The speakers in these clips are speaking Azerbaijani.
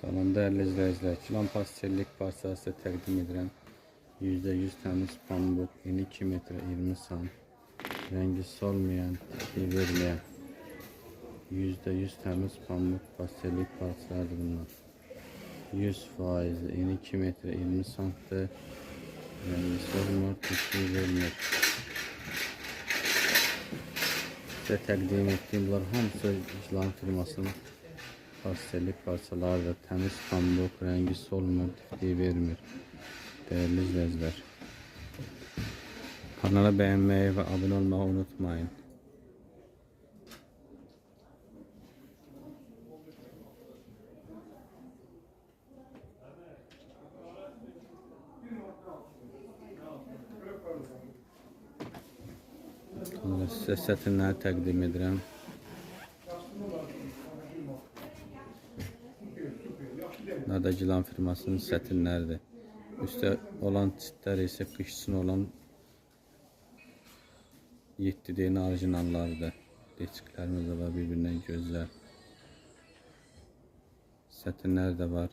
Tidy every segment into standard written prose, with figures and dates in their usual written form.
Salam değerli izleyiciler. Kilan pastellik parçası təqdim edirəm. %100 təmiz pambıq, eni 2 metre 20 sam. Rengi solmayan, tikli vermeyen. %100 təmiz pambıq pastellik parçalardır bunlar. 100% eni 2 metre 20 santtır. Rengi solmur, tikli vermir. Size təqdim ettiğim bunlar hamısı Kilan firmasının pastellik parçalardır. Temiz pambuk, rengi solmur, tifliği vermir. Değerli izleyiciler, kanala beğenmeyi ve abone olmayı unutmayın. Size sətirləri təqdim edirəm. Nada Kilan firmasının sətirləridir. Üstə olan çitlər isə qış üçün olan 7 dəyən orijinallardır. Deçiklərimiz də var, birbirindən gözəl. Sətirlər də var.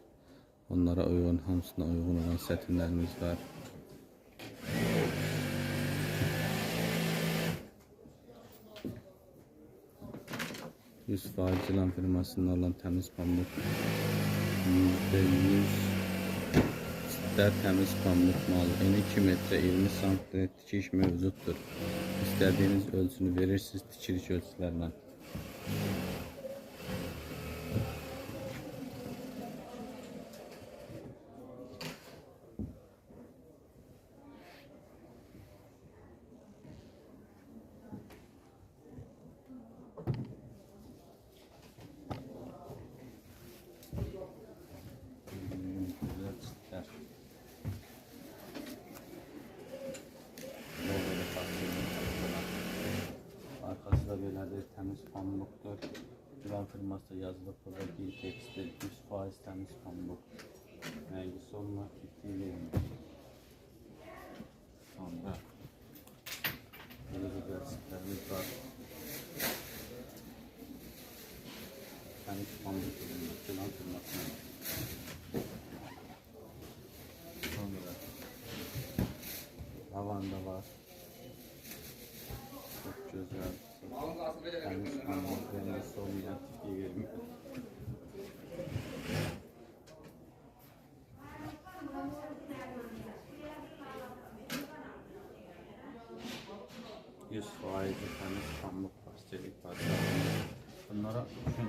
Onlara uyğun, hamısına uyğun olan sətirlərimiz var. %100 Kilan firmasından olan təmiz pambıq. %100 çitlər təmiz pambıq malı. Eni 2 metre 20 santim tikiş mövcuddur. İstediğiniz ölçünü verirsiniz tikilik ölçülərlə. Güzel çitlər. Arkası da belədir, təmiz pambıqdır. Kilan firması da yazılıb burada bir tekstil, 100% təmiz pambıq. Rengi solma, tifliği vermir. Sonra böyle güzel çitlərimiz var. Təmiz pambıq ürünlər, Kilan firmasının. Sonra lavanda var. Çok güzel. Təmiz pambıq, rengi solmayan, tifliği vermir. %100 təmiz pambıq pastellik parçaları. Bunlara üçün